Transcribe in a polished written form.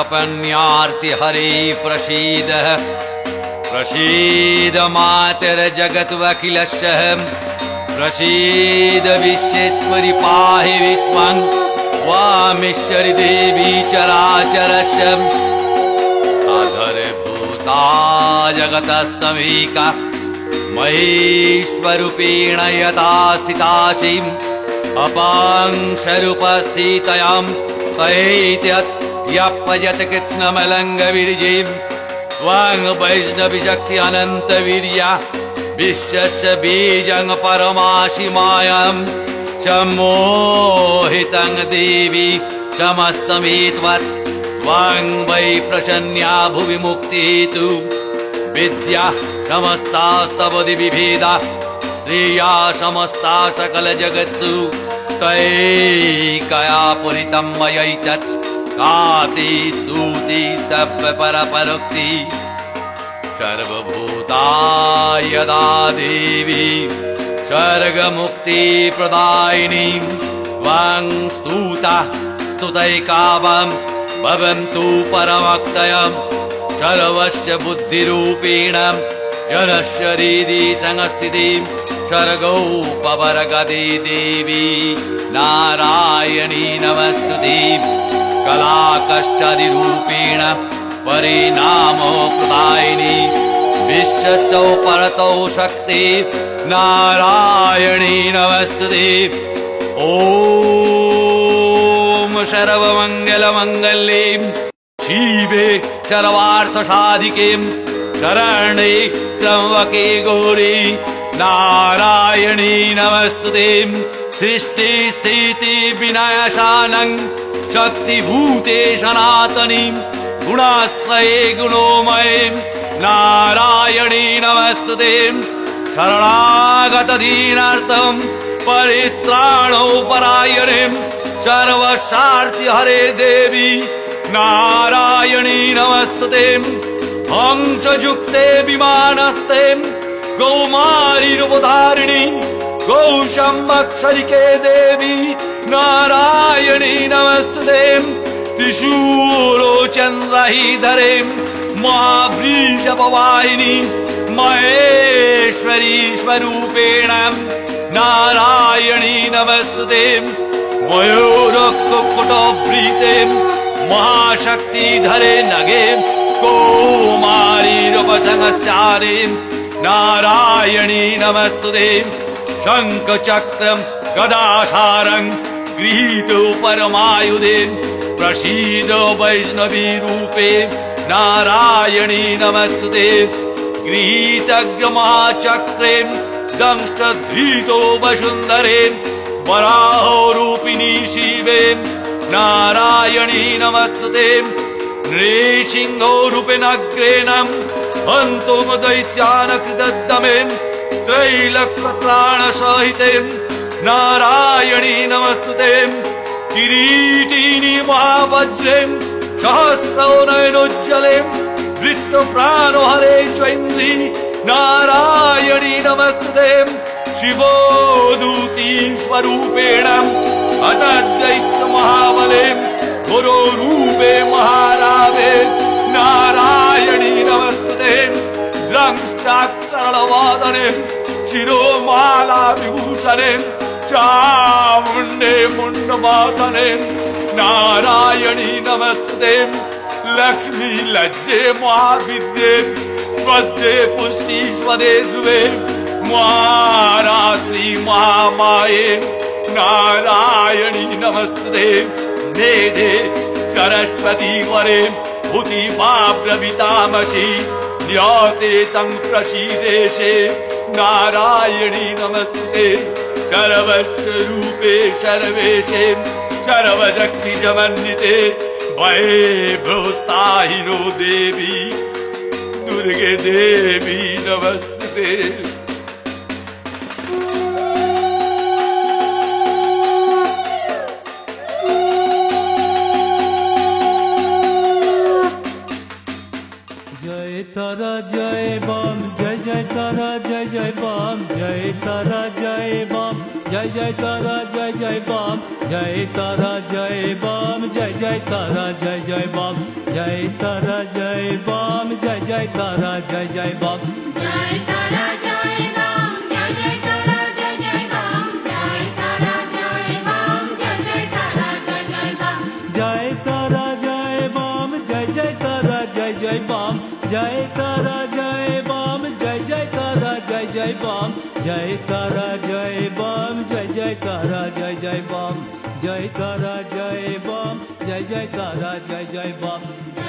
प्रपन्यार्ति हरे प्रसीद प्रसीद मातर्जगत्वखिलस्य प्रसीद विश्वेश्वरि पाहि विश्वं वामीश्वरि देवी चराचरस्य अधरभूता जगतस्तमेका महेश्वरूपेण यथा स्थितासि अपांशरूपस्थितयां तैत्यत् यप्पयत् कृत्स्नमलङ्गविर्जिं त्वां वैष्णविशक्ति अनन्तवीर्या विश्वस्य बीजं परमासि मायां सम्मोहितं देवी समस्तमेतत् त्वां वै प्रसन्या भुवि मुक्तिहेतु विद्या समस्तास्तव विभेदा स्त्रिया समस्ता सकल जगत्सु तैकया पुरितं मयैतत् काति स्तुति स्तव परपरोक्ति सर्वभूता यदा देवी स्वर्गमुक्ति प्रदायिनी त्वां स्तुता स्तुतैकावं भवन्तु परमक्तयं सर्वस्य बुद्धिरूपेण जनस्य हृदि संस्थितिं सर्गोपवर्गदे देवी नारायणी नमस्तुते कलाकष्टादिरूपेण परिणामो प्रदायिनी विश्वस्य परतो शक्ति नारायणी नमस्तुते ॐ सर्वमङ्गलमङ्गल्ये शिवे सर्वार्थसाधिके शरणे त्र्यम्बके गौरी नारायणी नमस्तुते सृष्टि स्थिति विनाशानं शक्तिभूते सनातनी गुणाश्रये गुणोमये नारायणी नमस्तुते शरणागत दीनार्तं परित्राणोपरायणे सर्वसार्थि हरे देवी नारायणी नमस्तुते हंसयुक्ते विमानस्ते गौमारी रूपधारिणी गौशंवत्सरिके देवी नारायणी नमस्तुते त्रिशूलोचन्द्रहीधरे महावृषभवाहिनी महेश्वरी स्वरूपेण नारायणी नमस्तुते मयूरकुक्कुटभृते महाशक्तिधरे नगे कौमारी रूपसंस्यारे नारायणी नमस्तुते शंखचक्रं गदासारं गृहीतो परमायुधे प्रसीद वैष्णवी रूपे नारायणी नमस्तुते गृहीतग्रमहाचक्रे दंष्टधृतो वसुन्धरे वराहरूपिणी शिवे नारायणी नमस्तुते नृसिंहो रूपेण अग्रेणं हन्तुं दैत्यान् कृतदमे त्रैलोक्यत्राणसहिते नारायणी नमस्तुते किरीटिनी महावज्रे सहस्रनयनोज्ज्वले वृत्तप्राणहरे चैन्द्री नारायणी नमस्तुते शिवोदूती स्वरूपेण अतद्दैत्य महाबले गुरुरूपे महारावे नारायणी नमस्तुते द्रंष्ट्राकरणवादने शिरोमाला विभूषणे चामुण्डे मुण्डमादने नारायणी नमस्तुते लक्ष्मी लज्जे महाविद्ये स्वदे पुष्टि स्वदे ध्रुवे महारात्रि महामाये नारायणी नमस्तुते मेधे सरस्वती वरे भूति ब्रवीतामसि न्यते तं प्रसीदेशे नारायणी नमस्तुते सर्वस्वरूपे सर्वेशे सर्वशक्ति समन्विते वैभवस्ताहिनो देवी दुर्गे देवी नमस्तुते तारा जय बम जय जय तारा जय जय बम जय तारा जय बम जय जय तारा जय जय बम जय तारा जय बम जय जय तारा जय जय बम जय तारा जय बम जय जय तारा जय जय बम जय तारा जय बम जय जय तारा जय जय बम जय तारा जय बम जय जय तारा जय जय बम जय तारा जय बम जय जय तारा जय जय बम जय तारा जय बम जय जय तारा जय जय बम जय तारा जय बम जय जय तारा जय जय बम जय तारा जय बम जय जय तारा जय जय बम